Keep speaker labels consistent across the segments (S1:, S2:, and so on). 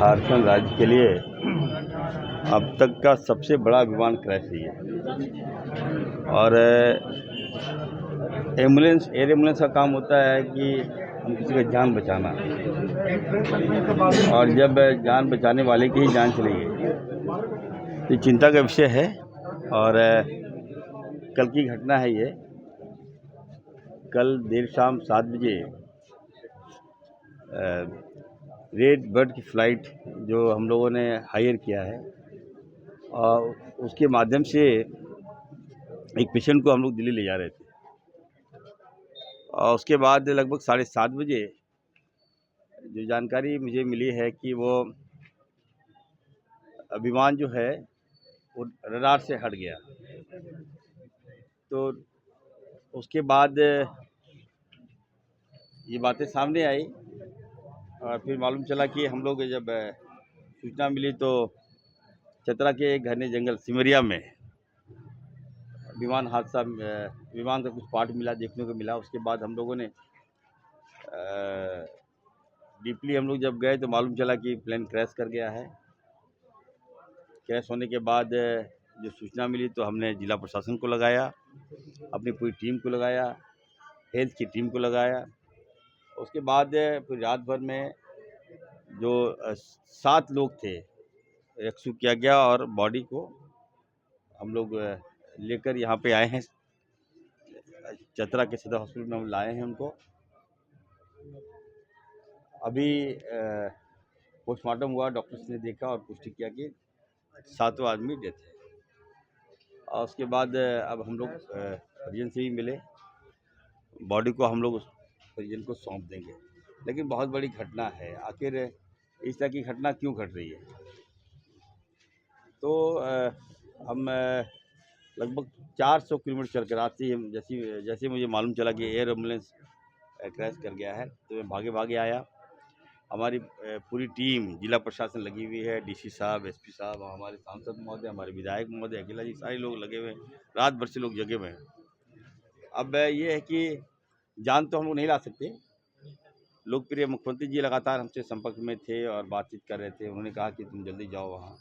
S1: झारखंड राज्य के लिए अब तक का सबसे बड़ा विमान क्रैश हुई है। और एयर एम्बुलेंस का काम होता है कि हम किसी का जान बचाना, और जब जान बचाने वाले की ही जान चली गई तो चिंता का विषय है। और कल की घटना है ये। कल देर शाम 7 बजे रेड बर्ड की फ़्लाइट जो हम लोगों ने हायर किया है, और उसके माध्यम से एक पेशेंट को हम लोग दिल्ली ले जा रहे थे। और उसके बाद लगभग 7:30 बजे जो जानकारी मुझे मिली है कि वो विमान जो है वो रडार से हट गया। तो उसके बाद ये बातें सामने आई, और फिर मालूम चला कि हम लोग जब सूचना मिली तो चतरा के एक घने जंगल सिमरिया में विमान का कुछ पार्ट मिला, देखने को मिला। उसके बाद हम लोगों ने डीपली हम लोग जब गए तो मालूम चला कि प्लेन क्रैश कर गया है। क्रैश होने के बाद जो सूचना मिली तो हमने जिला प्रशासन को लगाया, अपनी पूरी टीम को लगाया, हेल्थ की टीम को लगाया। उसके बाद फिर रात भर में जो 7 लोग थे रेस्क्यू किया गया, और बॉडी को हम लोग लेकर यहाँ पे आए हैं। चतरा के सदर हॉस्पिटल में हम लाए हैं उनको। अभी पोस्टमार्टम हुआ, डॉक्टर्स ने देखा और पुष्टि किया कि 7वां आदमी डेथ है। और उसके बाद अब हम लोग परिजन से ही मिले, बॉडी को हम लोग उस परिजन को सौंप देंगे। लेकिन बहुत बड़ी घटना है, आखिर इस तरह की घटना क्यों घट रही है? तो हम लगभग 400 किलोमीटर चल कर आते ही जैसे मुझे मालूम चला कि एयर एम्बुलेंस क्रैश कर गया है तो मैं भागे आया। हमारी पूरी टीम, जिला प्रशासन लगी हुई है, डीसी साहब, एसपी साहब, हमारे सांसद महोदय, हमारे विधायक महोदय, अकेला जी, सारे लोग लगे हुए हैं। रात भर से लोग जगे हुए हैं। अब ये है कि जान तो हम लोग नहीं ला सकते। लोकप्रिय मुख्यमंत्री जी लगातार हमसे संपर्क में थे और बातचीत कर रहे थे। उन्होंने कहा कि तुम जल्दी जाओ वहाँ।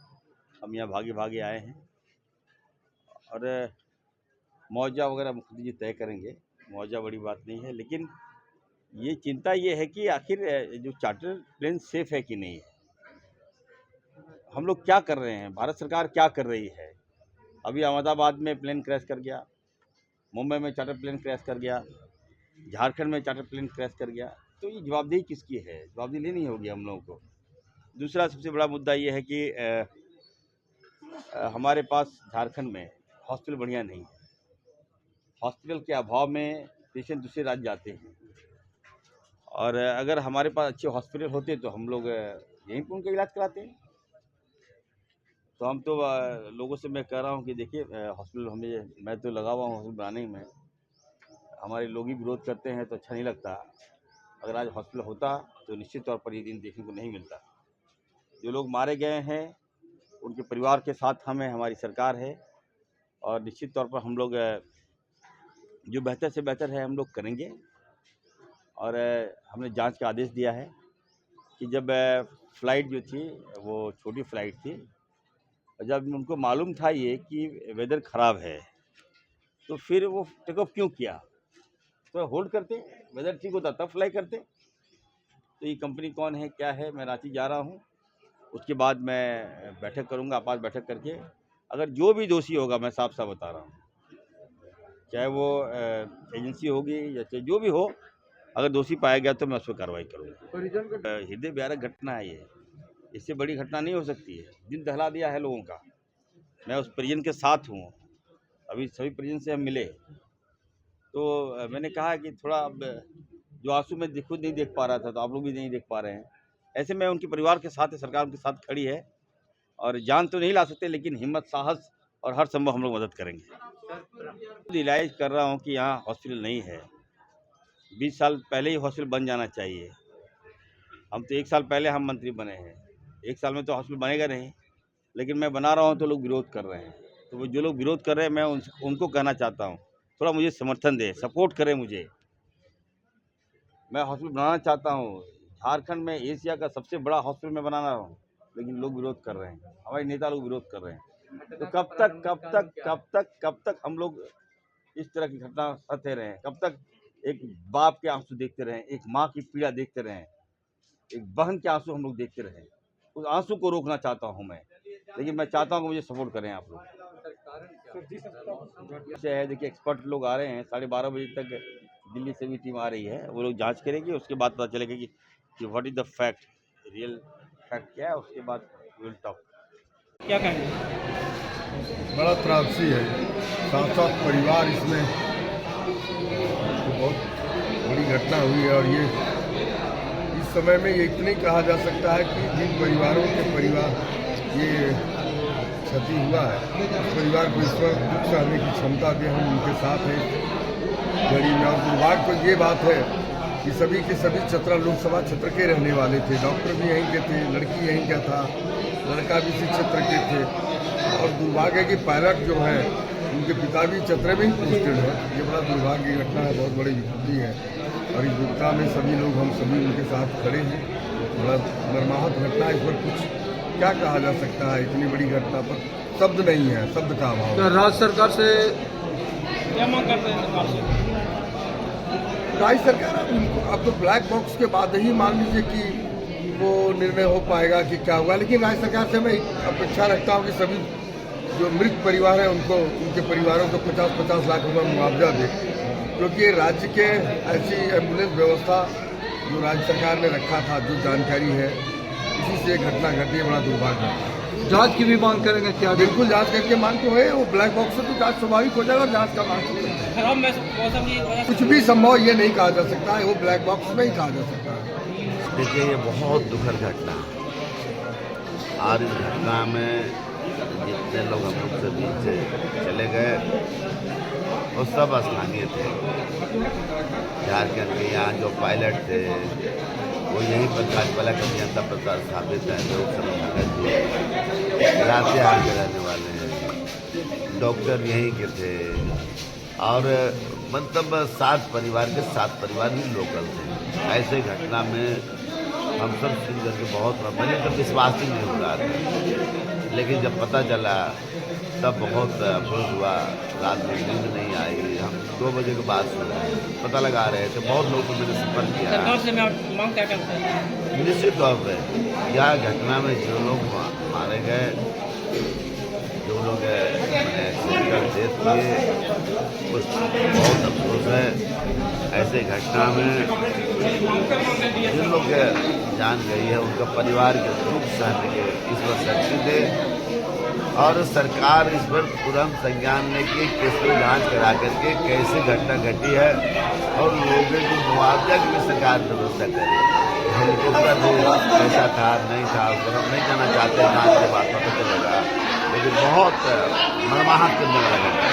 S1: हम यहाँ भागे आए हैं, और मुआवजा वगैरह मुख्यमंत्री जी तय करेंगे। मुआवजा बड़ी बात नहीं है, लेकिन ये चिंता ये है कि आखिर जो चार्टर प्लेन सेफ है कि नहीं है। हम लोग क्या कर रहे हैं, भारत सरकार क्या कर रही है? अभी अहमदाबाद में प्लेन क्रैश कर गया, मुंबई में चार्टर प्लेन क्रैश कर गया, झारखंड में चार्टर प्लेन क्रैश कर गया। तो ये जवाबदेही किसकी है? जवाबदेही लेनी होगी हम लोगों को। दूसरा सबसे बड़ा मुद्दा ये है कि हमारे पास झारखंड में हॉस्पिटल बढ़िया नहीं है। हॉस्पिटल के अभाव में पेशेंट दूसरे राज्य जाते हैं, और अगर हमारे पास अच्छे हॉस्पिटल होते तो हम लोग यहीं पर उनका इलाज कराते हैं। तो हम तो लोगों से मैं कह रहा हूँ कि देखिए, हॉस्पिटल मैं तो लगा हुआ हूँ हॉस्पिटल बनाने में। हमारे लोग ही विरोध करते हैं तो अच्छा नहीं लगता। अगर आज हॉस्पिटल होता तो निश्चित तौर पर ये दिन देखने को नहीं मिलता। जो लोग मारे गए हैं उनके परिवार के साथ हमारी सरकार है, और निश्चित तौर पर हम लोग जो बेहतर से बेहतर है हम लोग करेंगे। और हमने जांच का आदेश दिया है कि जब फ़्लाइट जो थी वो छोटी फ़्लाइट थी, और जब उनको मालूम था ये कि वेदर ख़राब है तो फिर वो टेक ऑफ क्यों किया? तो होल्ड करते, वेदर ठीक होता तब फ्लाई करते। तो ये कंपनी कौन है, क्या है? मैं रांची जा रहा हूँ, उसके बाद मैं बैठक करूँगा, आपात बैठक करके। अगर जो भी दोषी होगा, मैं साफ साफ बता रहा हूँ, चाहे वो एजेंसी होगी या चाहे जो भी हो, अगर दोषी पाया गया तो मैं उस पर कार्रवाई करूँगा। हृदय विदारक घटना है ये, इससे बड़ी घटना नहीं हो सकती है। दिल दहला दिया है लोगों का। मैं उस परिजन के साथ हूँ, अभी सभी परिजन से हम मिले तो मैंने कहा कि थोड़ा अब जो आंसू मैं खुद नहीं देख पा रहा था तो आप लोग भी नहीं देख पा रहे हैं। ऐसे में उनके परिवार के साथ, सरकार उनके साथ खड़ी है, और जान तो नहीं ला सकते लेकिन हिम्मत, साहस और हर संभव हम लोग मदद करेंगे। रियलाइज कर रहा हूँ कि यहाँ हॉस्पिटल नहीं है। 20 साल पहले ही हॉस्पिटल बन जाना चाहिए। हम तो 1 साल पहले हम मंत्री बने हैं, 1 साल में तो हॉस्पिटल बनेगा नहीं। लेकिन मैं बना रहा हूँ तो लोग विरोध कर रहे हैं। तो वो जो लोग विरोध कर रहे हैं, मैं उनको कहना चाहता हूँ, थोड़ा मुझे समर्थन दें, सपोर्ट करें मुझे। मैं हॉस्पिटल बनाना चाहता हूँ। झारखंड में एशिया का सबसे बड़ा हॉस्पिटल मैं बना रहा हूँ। लेकिन लोग विरोध कर रहे हैं, हमारे नेता लोग विरोध कर रहे हैं। तो कब तक हम लोग इस तरह की घटना सहते रहें? कब तक एक बाप के आंसू देखते रहें, एक माँ की पीड़ा देखते रहें, एक बहन के आंसू हम लोग देखते रहें? उस आंसू को रोकना चाहता हूं मैं, लेकिन मैं चाहता हूं कि मुझे सपोर्ट करें आप लोग। है देखिए, एक्सपर्ट लोग आ रहे हैं, 12:30 बजे तक दिल्ली से भी टीम आ रही है, वो लोग जांच करेंगे, उसके बाद पता चलेगा कि what is the fact, real fact क्या है, उसके बाद विल टॉक।
S2: क्या कहेंगे?
S3: बड़ा त्रासदी है, साथ साथ परिवार इसमें तो बहुत बड़ी घटना हुई है। और ये इस समय में ये इतनी कहा जा सकता है कि जिन परिवारों के ये क्षति हुआ है, उस परिवार को इस वक्त दुख सहने की क्षमता दे, हम उनके साथ हैं घड़ी में। और दुर्भाग्य तो ये बात है कि सभी के सभी चतरा लोकसभा क्षेत्र के रहने वाले थे, डॉक्टर भी यहीं के थे, लड़की यहीं का था, लड़का भी इसी क्षेत्र के थे। और दुर्भाग्य है कि पायलट जो है उनके पिता भी चतरे में ही पोस्टेड है। ये बड़ा दुर्भाग्य की घटना है, बहुत बड़ी विपत्ति है। और इस दुर्घटना में सभी लोग, हम सभी उनके साथ खड़े हैं। बड़ा मर्माहत घटना है, इस पर कुछ क्या कहा जा सकता है, इतनी बड़ी घटना पर शब्द नहीं है, शब्द का अभाव।
S2: तो राज्य सरकार से क्या मांग करते हैं? सरकार से
S3: राज्य सरकार उनको अब तो ब्लैक बॉक्स के बाद ही मान लीजिए कि वो निर्णय हो पाएगा कि क्या हुआ। लेकिन राज्य सरकार से मैं अपेक्षा रखता हूँ कि सभी जो मृत परिवार है उनको, उनके परिवारों को 50-50 लाख रुपये मुआवजा दे, क्योंकि राज्य के ऐसी एम्बुलेंस व्यवस्था जो राज्य सरकार ने रखा था, जो जानकारी है, इसी से घटना घटी है। बड़ा दुर्भाग्य है।
S2: जांच की भी मांग करेंगे क्या?
S3: बिल्कुल जांच करके मांग तो है, वो ब्लैक बॉक्स से तो जांच स्वाभाविक हो जाएगा और जांच का मांग तो कुछ भी संभव ये नहीं कहा जा सकता है, वो ब्लैक बॉक्स में ही कहा जा सकता है।
S4: देखिए, ये बहुत दुखद घटना है और इस घटना में जितने लोग हम लोग से बीच से चले गए वो सब स्थानीय थे। झारखंड के यहाँ जो पायलट थे वो यहीं पर भाजपा का जनता प्रसाद स्थापित है, लोग लातेहार के रहने वाले हैं, डॉक्टर यहीं के थे। और मतलब 7 परिवार के 7 परिवार भी लोकल थे। ऐसे घटना में हम सब सुन करके बहुत पहले तो विश्वास ही नहीं हो रहा था, लेकिन जब पता चला तब बहुत अफसोस हुआ। रात में नींद नहीं आई, हम 2 बजे के बाद सुना, पता लगा रहे थे। बहुत लोगों को मैंने संपर्क किया। सरकार से मांग क्या करते हैं? निश्चित तौर पर यह घटना में जो लोग मारे गए, जो लोग डेथ किए, कुछ बहुत अफसोस है। ऐसे घटना में जिन लोग जान गई है उनका परिवार के दुख सहने के ईश्वर शक्ति दे। और सरकार इस पर तुरंत संज्ञान ले के केस जांच करा करके कैसे घटना घटी है और लोगों को मुआवजा की भी सरकार व्यवस्था करे। हेलीकॉप्टर कैसा था नहीं था उसको हम नहीं जाना चाहते, जांच के बाद पता चलेगा। लेकिन बहुत मर्माहत करने वाला घटना।